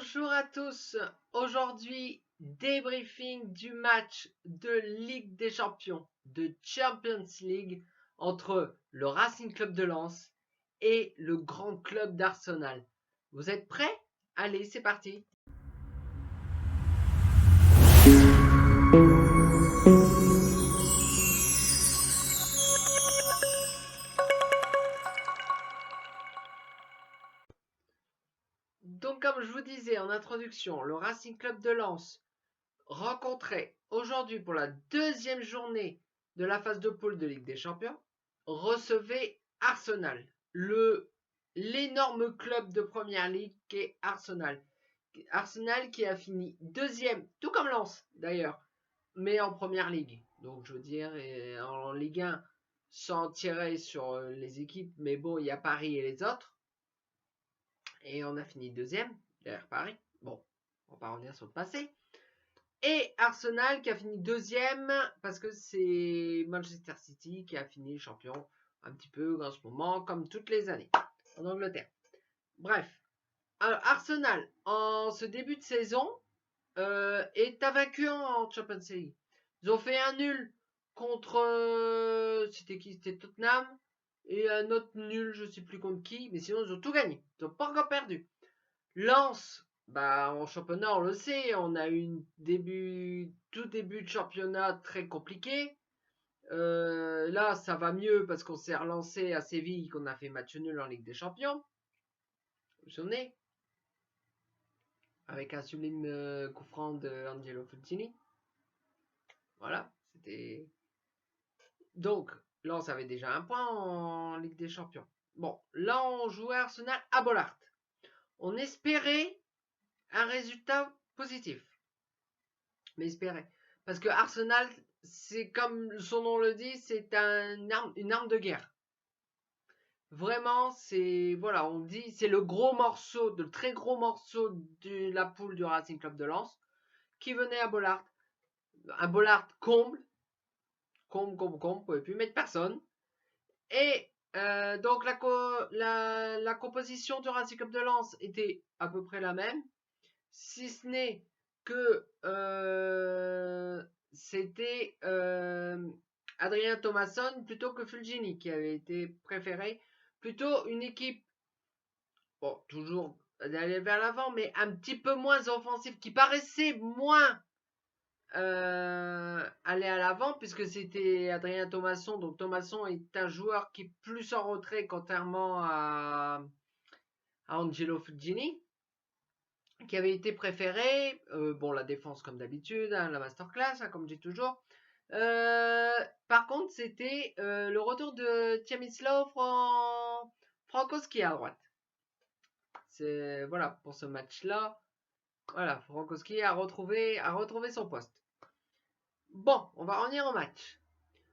Bonjour à tous, aujourd'hui débriefing du match de Ligue des Champions, de Champions League entre le Racing Club de Lens et le Grand Club d'Arsenal. Vous êtes prêts? Allez, c'est parti. Donc comme je vous disais en introduction, le Racing Club de Lens rencontrait aujourd'hui pour la deuxième journée de la phase de poule de Ligue des Champions, recevait Arsenal, l'énorme club de première ligue qu'est Arsenal. Arsenal qui a fini deuxième, tout comme Lens d'ailleurs, mais en première ligue. Donc je veux dire, en Ligue 1, sans tirer sur les équipes, mais bon, il y a Paris et les autres. Et on a fini deuxième, derrière Paris. Bon, on va pas revenir sur le passé. Et Arsenal qui a fini deuxième parce que c'est Manchester City qui a fini champion un petit peu en ce moment, comme toutes les années, en Angleterre. Bref, alors Arsenal, en ce début de saison, est invaincu en Champions League. Ils ont fait un nul contre... c'était qui? C'était Tottenham. Et un autre nul, je ne sais plus contre qui. Mais sinon, ils ont tout gagné. Ils n'ont pas encore perdu. Lens, en championnat, on le sait, on a eu tout début de championnat très compliqué. Là, ça va mieux parce qu'on s'est relancé à Séville, qu'on a fait match nul en Ligue des Champions. Vous vous souvenez? Avec un sublime coup franc de Angelo Fulcini. Voilà, c'était... Donc, Lens avait déjà un point en Ligue des Champions. Bon, là, on jouait Arsenal à Bollaert. On espérait un résultat positif. Mais espérait. Parce que Arsenal, c'est comme son nom le dit, c'est une arme de guerre. Vraiment, c'est voilà, on dit c'est le très gros morceau de la poule du Racing Club de Lens qui venait à Bollaert. Un Bollaert comble, on pouvait plus mettre personne. Et donc la composition du Racing Club de Lens était à peu près la même, si ce n'est que c'était Adrien Thomasson plutôt que Fulgini qui avait été préféré. Plutôt une équipe, bon, toujours d'aller vers l'avant, mais un petit peu moins offensive, qui paraissait moins aller à l'avant, puisque c'était Adrien Thomasson. Donc Thomasson est un joueur qui est plus en retrait, contrairement à Angelo Fulgini, qui avait été préféré. Bon, la défense comme d'habitude, hein, la masterclass, hein, comme je dis toujours. Par contre, c'était le retour de Thiamislav Frankowski à droite. C'est voilà pour ce match-là. Voilà, Frankowski a retrouvé son poste. Bon, on va revenir au match.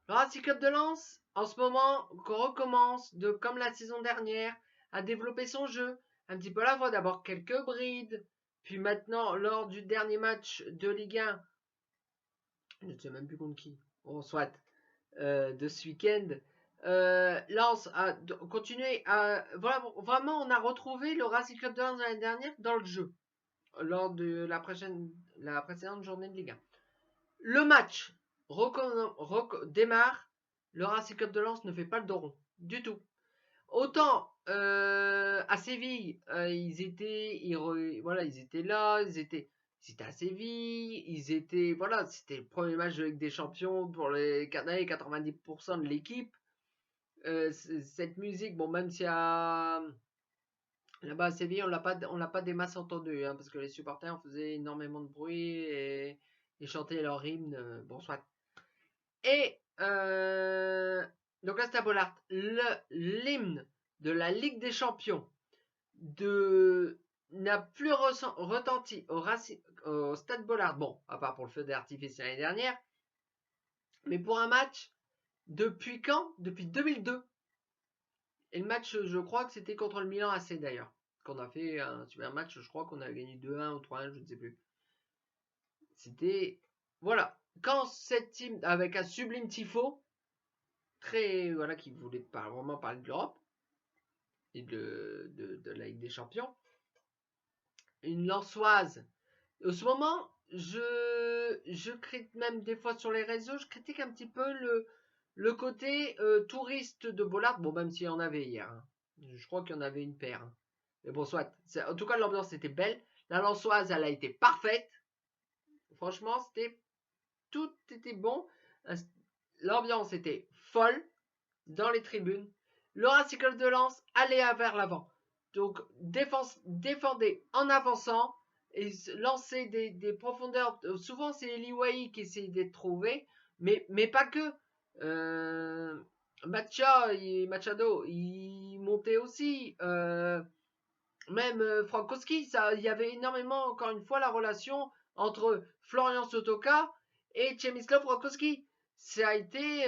Le Racing Club de Lens, en ce moment, recommence, comme la saison dernière, à développer son jeu. Un petit peu à la fois, d'abord quelques brides, puis maintenant, lors du dernier match de Ligue 1, je ne sais même plus contre qui, bon, soit, de ce week-end, Lens a continué à... Voilà, vraiment, on a retrouvé le Racing Club de Lens de l'année dernière dans le jeu, lors de la précédente journée de Ligue 1. Le match démarre, le Racing Club de Lens ne fait pas le dos rond, du tout. Autant à Séville, ils étaient là, ils étaient à Séville, voilà, c'était le premier match de Ligue des Champions pour les 90% de l'équipe. Cette musique, bon, même si là-bas à Séville, on l'a pas des masses entendu, hein, parce que les supporters faisaient énormément de bruit et chantaient leur hymne, bon, soit. Et donc là, c'était à Bollaert. L'hymne de la Ligue des Champions n'a plus retenti au Stade Bollaert. Bon, à part pour le feu d'artifice l'année dernière. Mais pour un match, depuis quand? Depuis 2002. Et le match, je crois que c'était contre le Milan AC d'ailleurs. Qu'on a fait un super match, je crois qu'on a gagné 2-1 ou 3-1, je ne sais plus. C'était... Voilà. Quand cette team, avec un sublime tifo, voilà, qui voulait vraiment parler de l'Europe et de la Ligue des Champions. une Lensoise. En ce moment, je critique même des fois sur les réseaux, je critique un petit peu le côté touriste de Bollard. Bon, même s'il y en avait hier. Hein. Je crois qu'il y en avait une paire. Hein. Mais bon, soit. En tout cas, l'ambiance était belle. La Lensoise, elle a été parfaite. Franchement, tout était bon. L'ambiance était folle dans les tribunes. Le Racing Club de Lens allait vers l'avant. Donc, défendez en avançant et lancer des profondeurs. Souvent, c'est Eliwai qui essaye d'être trouvé, mais pas que. Machado, il montait aussi. Même Frankowski, il y avait énormément, encore une fois, la relation entre Florian Sotoka et Przemysław Frankowski. Ça a été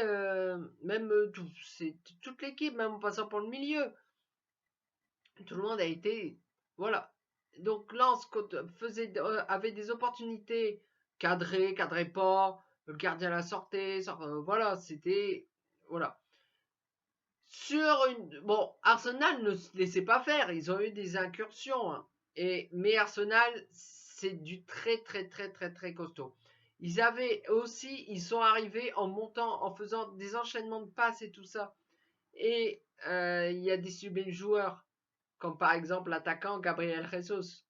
même toute l'équipe, même en passant pour le milieu. Tout le monde a été. Voilà. Donc Lens avait des opportunités cadrées pas. Le gardien la sortait. Voilà, c'était. Voilà. Bon, Arsenal ne se laissait pas faire. Ils ont eu des incursions. Hein. Mais Arsenal, c'est du très, très, très, très, très costaud. Ils sont arrivés en montant, en faisant des enchaînements de passes et tout ça. Et il y a des sublimes joueurs, comme par exemple l'attaquant Gabriel Jesus.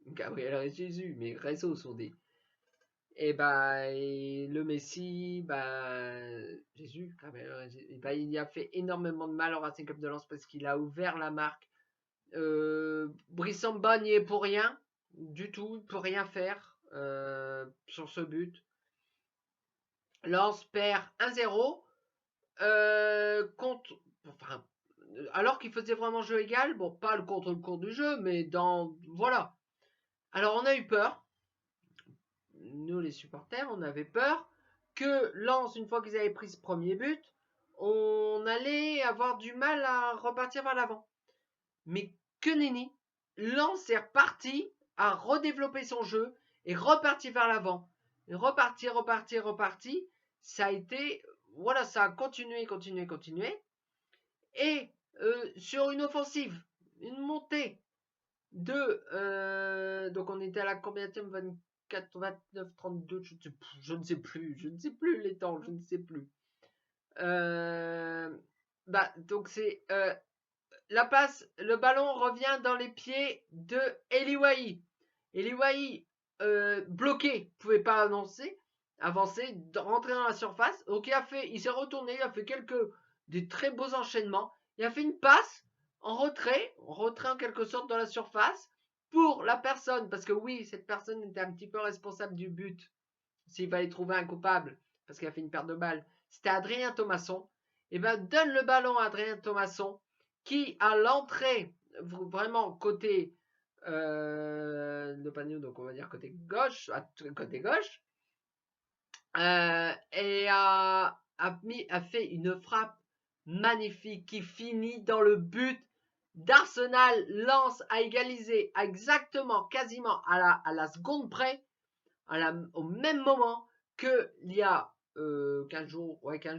Gabriel Jesus, mais Jesus on dit. Et le Messi, Jésus, il a fait énormément de mal au Racing Club de Lens parce qu'il a ouvert la marque. Brissamba n'y est pour rien, du tout, il peut rien faire sur ce but. Lens perd 1-0 alors qu'il faisait vraiment jeu égal, bon, pas le contre le cours du jeu, mais voilà. Alors on a eu peur. Nous les supporters, on avait peur que Lens, une fois qu'ils avaient pris ce premier but, on allait avoir du mal à repartir vers l'avant. Mais que nenni, Lens est reparti à redévelopper son jeu et reparti vers l'avant. Et reparti. Ça a été, voilà, ça a continué. Et sur une offensive, une montée donc on était à la combienième 24, 29, 32, je ne sais plus les temps, je ne sais plus. Donc c'est la passe, le ballon revient dans les pieds de Eliwai. Eliwai bloqué, pouvait pas avancer, rentrer dans la surface. Donc il s'est retourné, il a fait des très beaux enchaînements. Il a fait une passe en retrait en quelque sorte dans la surface pour la personne, parce que oui, cette personne était un petit peu responsable du but s'il fallait trouver un coupable, parce qu'il a fait une perte de balle. C'était Adrien Thomasson. Et donne le ballon à Adrien Thomasson qui à l'entrée vraiment côté de panneau, donc on va dire côté gauche, et a fait une frappe magnifique qui finit dans le but d'Arsenal. Lens a égalisé exactement, quasiment à la seconde près, au même moment que il y a 15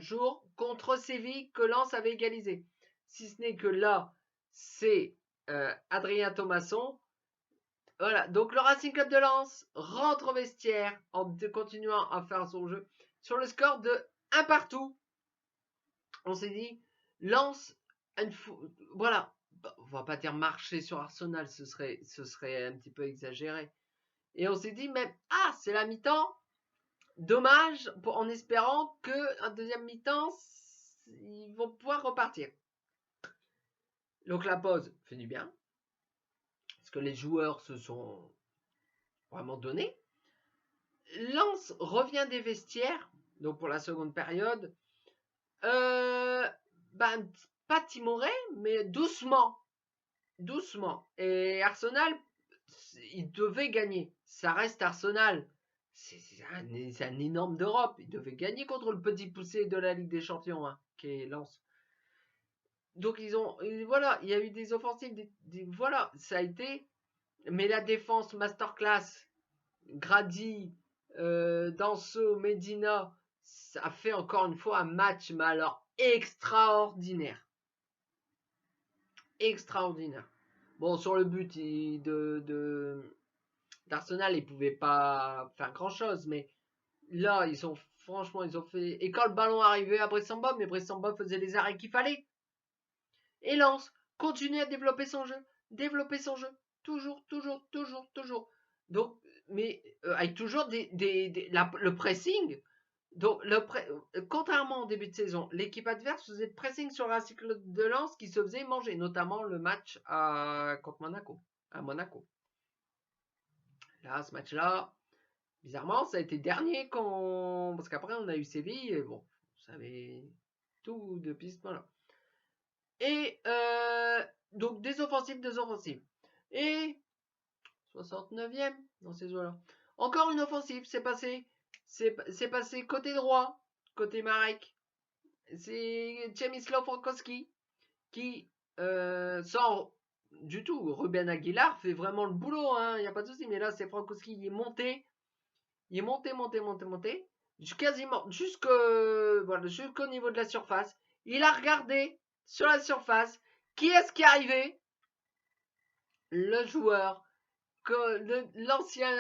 jours, contre Séville que Lens avait égalisé. Si ce n'est que là, c'est Adrien Thomasson. Voilà, donc le Racing Club de Lens rentre au vestiaire en continuant à faire son jeu sur le score de 1 partout. On s'est dit, Lens, voilà, on va pas dire marcher sur Arsenal, ce serait un petit peu exagéré. Et on s'est dit, mais c'est la mi-temps, dommage, en espérant qu'un deuxième mi-temps, ils vont pouvoir repartir. Donc la pause fait du bien, parce que les joueurs se sont vraiment donnés. Lens revient des vestiaires, donc pour la seconde période, pas timoré, mais doucement. Et Arsenal, il devait gagner. Ça reste Arsenal. C'est un énorme d'Europe. Il devait gagner contre le petit poussé de la Ligue des Champions, hein, qui est Lens. Donc voilà, il y a eu des offensives, voilà, ça a été. Mais la défense masterclass, Grady, Danso, Medina, ça a fait encore une fois un match, mais alors extraordinaire. Bon, sur le but d'Arsenal, ils pouvaient pas faire grand-chose, mais là, franchement, ils ont fait... Et quand le ballon arrivait à Bressamba, mais Bressamba faisait les arrêts qu'il fallait. Et Lens continue à développer son jeu. Toujours, toujours, toujours, toujours. Donc, mais avec toujours le pressing. Donc, contrairement au début de saison, l'équipe adverse faisait le pressing sur un cycle de Lens qui se faisait manger, notamment le match contre Monaco. À Monaco. Là, ce match-là, bizarrement, ça a été dernier parce qu'après, on a eu Séville, et bon, vous savez tout depuis ce moment-là. Et donc, des offensives. Et 69e dans ces eaux-là. Encore une offensive, c'est passé côté droit, côté Marek. C'est Przemysław Frankowski qui sans du tout. Ruben Aguilar fait vraiment le boulot, il n'y a pas de souci. Mais là, c'est Frankowski, il est monté. Quasiment jusqu'au niveau de la surface. Il a regardé sur la surface. Qui est-ce qui est arrivé? Le joueur, l'ancien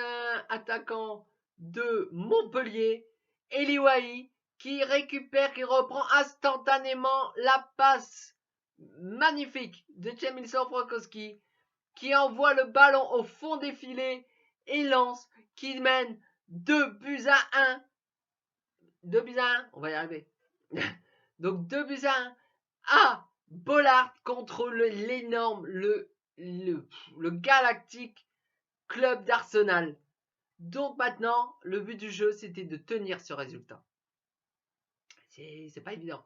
attaquant de Montpellier, Eliwahi, qui récupère, qui reprend instantanément la passe magnifique de Przemysław Frankowski, qui envoie le ballon au fond des filets et Lens qui mène 2-1. 2-1, on va y arriver. Donc 2-1 à Bollaert contre l'énorme, le galactique club d'Arsenal. Donc maintenant, le but du jeu, c'était de tenir ce résultat. C'est pas évident.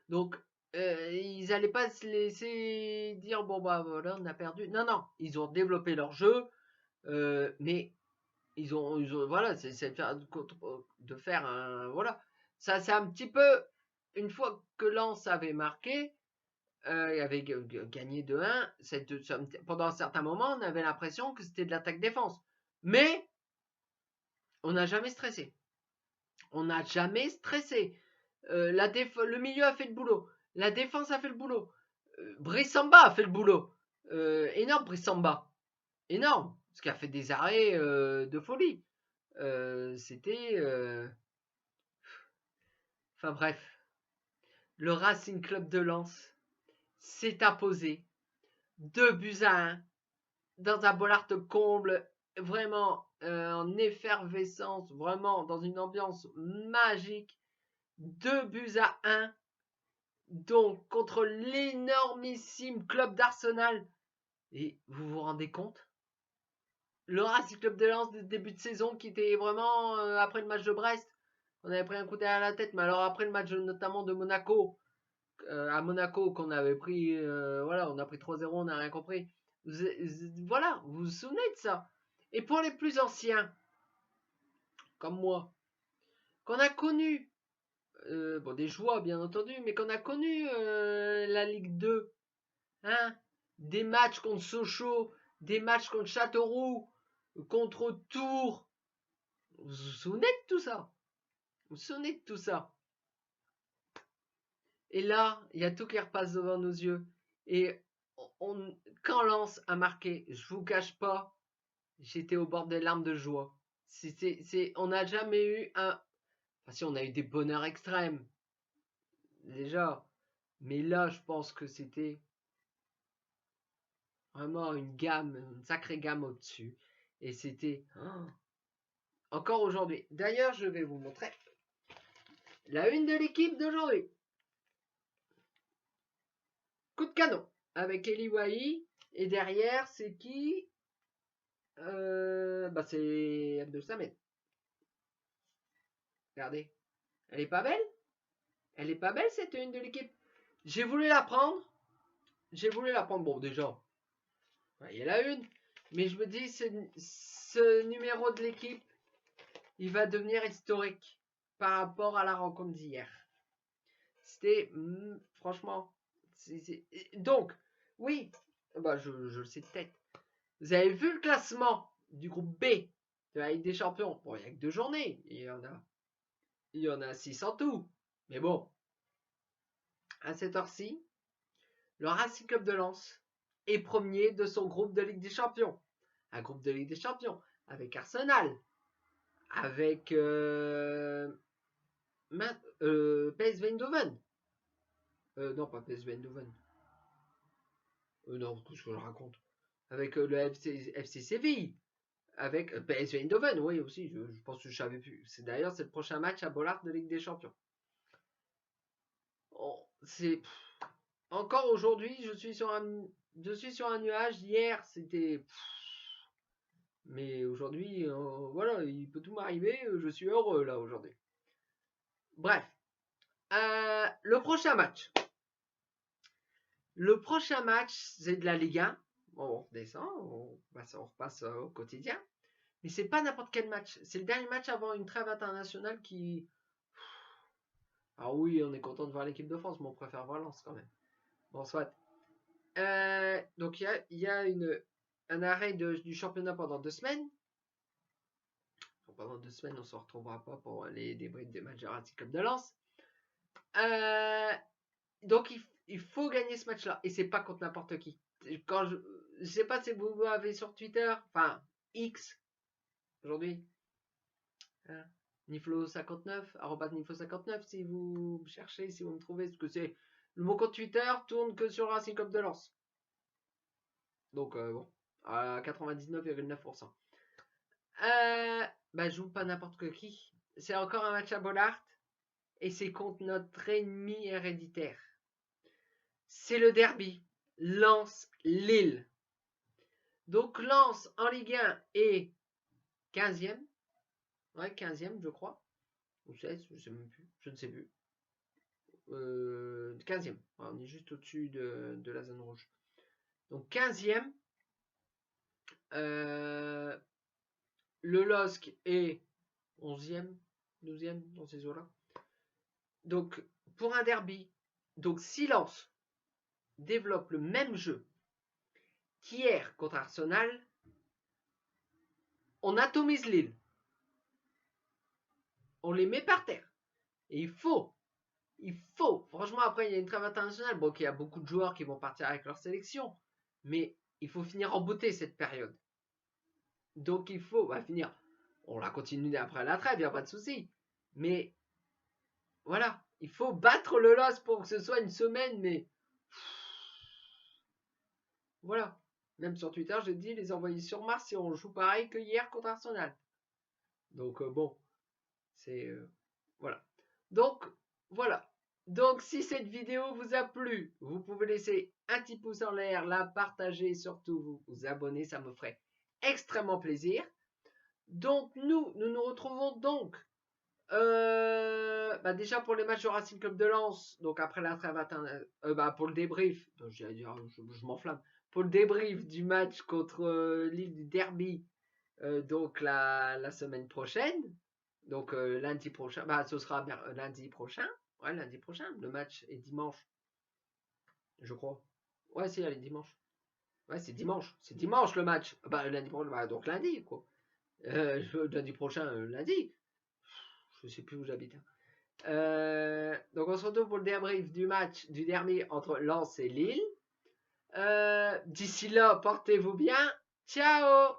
Donc, ils n'allaient pas se laisser dire, bon bah voilà, on a perdu. Non, ils ont développé leur jeu, mais ils ont voilà, c'est de faire un, voilà. Ça, c'est un petit peu, une fois que Lens avait marqué, avait gagné 2-1, pendant un certain moment, on avait l'impression que c'était de l'attaque-défense. Mais, on n'a jamais stressé. Le milieu a fait le boulot. La défense a fait le boulot. Bressamba a fait le boulot. Énorme Bressamba. Énorme. Parce qu'il a fait des arrêts de folie. C'était... Enfin bref. Le Racing Club de Lens s'est imposé 2-1 dans un Bollaert comble, vraiment en effervescence, vraiment dans une ambiance magique. 2-1, donc contre l'énormissime club d'Arsenal. Et vous vous rendez compte? Le Racing Club de Lens du début de saison qui était vraiment après le match de Brest, on avait pris un coup derrière la tête, mais alors après le match notamment de Monaco, à Monaco qu'on avait pris, voilà, on a pris 3-0, on n'a rien compris. Voilà, vous vous souvenez de ça? Et pour les plus anciens, comme moi, qu'on a connu, bon des joies bien entendu, mais qu'on a connu la Ligue 2, hein, des matchs contre Sochaux, des matchs contre Châteauroux, contre Tours. Vous vous souvenez de tout ça? Vous vous souvenez de tout ça? Et là, il y a tout qui repasse devant nos yeux. Et quand Lens a marqué, je vous cache pas, j'étais au bord des larmes de joie. On n'a jamais eu un... Enfin si, on a eu des bonheurs extrêmes, déjà. Mais là, je pense que c'était vraiment une sacrée gamme au-dessus. Et c'était... encore aujourd'hui. D'ailleurs, je vais vous montrer la une de l'équipe d'aujourd'hui. Coup de canon avec Eliwahi. Et derrière, c'est qui? C'est Abdel Samed. Regardez. Elle est pas belle? Elle est pas belle cette une de l'équipe? J'ai voulu la prendre. Bon, déjà, il y a la une. Mais je me dis, ce numéro de l'équipe, il va devenir historique par rapport à la rencontre d'hier. C'était, franchement, donc, oui, je le sais de tête. Vous avez vu le classement du groupe B de la Ligue des Champions? Bon, il n'y a que 2 journées. Il y en a 6 en tout. Mais bon, à cette heure-ci, le Racing Club de Lens est premier de son groupe de Ligue des Champions. Un groupe de Ligue des Champions avec Arsenal, avec PSV Eindhoven. Non, pas PSV Eindhoven. Non, qu'est-ce que je raconte? Avec le FC Séville. Avec PSV Eindhoven, oui aussi, je pense que je savais plus. D'ailleurs, c'est le prochain match à Bollaert de Ligue des Champions. C'est encore aujourd'hui, je suis sur un nuage. Hier, c'était. Mais aujourd'hui, voilà, il peut tout m'arriver. Je suis heureux là aujourd'hui. Bref, le prochain match. Le prochain match, c'est de la Ligue 1. On redescend, on repasse au quotidien. Mais c'est pas n'importe quel match. C'est le dernier match avant une trêve internationale qui. Ah oui, on est content de voir l'équipe de France, mais on préfère voir Lens quand même. Bon, soit. Donc il y a un arrêt du championnat pendant 2 semaines. Donc, pendant 2 semaines, on ne se retrouvera pas pour les débriefs des matchs de Racing Club de Lens. Donc il faut gagner ce match-là. Et c'est pas contre n'importe qui. Quand je sais pas si vous avez sur Twitter, enfin X, aujourd'hui, Niflo59, @Niflo59 si vous cherchez, si vous me trouvez, parce que c'est le mot compte Twitter tourne que sur Racing Club de Lens. Donc bon, à 99,9%. Je joue pas n'importe qui. C'est encore un match à Bollaert et c'est contre notre ennemi héréditaire. C'est le derby Lens-Lille. Donc Lens en Ligue 1 est 15e. Ouais, 15e, je crois. Ou 16, je sais même plus. Je ne sais plus. 15e. On est juste au-dessus de la zone rouge. Donc 15e. Le LOSC est 11e, 12e dans ces eaux-là. Donc pour un derby, donc si Lens développe le même jeu qu'hier contre Arsenal, on atomise Lille. On les met par terre. Et il faut, franchement, après il y a une trêve internationale, bon, qu'il y a beaucoup de joueurs qui vont partir avec leur sélection, mais il faut finir en beauté cette période. Donc il faut finir. On la continue après la trêve, il n'y a pas de souci. Mais voilà, il faut battre le LOS pour que ce soit une semaine, mais voilà. Même sur Twitter, j'ai dit les envoyer sur Mars si on joue pareil que hier contre Arsenal. Donc bon, c'est voilà. Donc voilà. Donc si cette vidéo vous a plu, vous pouvez laisser un petit pouce en l'air, la partager et surtout vous abonner, ça me ferait extrêmement plaisir. Donc nous nous retrouvons donc déjà pour les matchs du Racing Club de Lens, donc après la trêve pour le débrief, je m'enflamme, pour le débrief du match contre Lille du derby, donc la semaine prochaine, donc lundi prochain, ce sera lundi prochain, lundi prochain, le match est dimanche, je crois. Ouais, c'est dimanche. Ouais, c'est dimanche le match. Lundi prochain, donc lundi quoi. Lundi prochain, lundi. Je sais plus où j'habite. Donc on se retrouve pour le débrief du match du derby entre Lens et Lille. D'ici là, portez-vous bien. Ciao!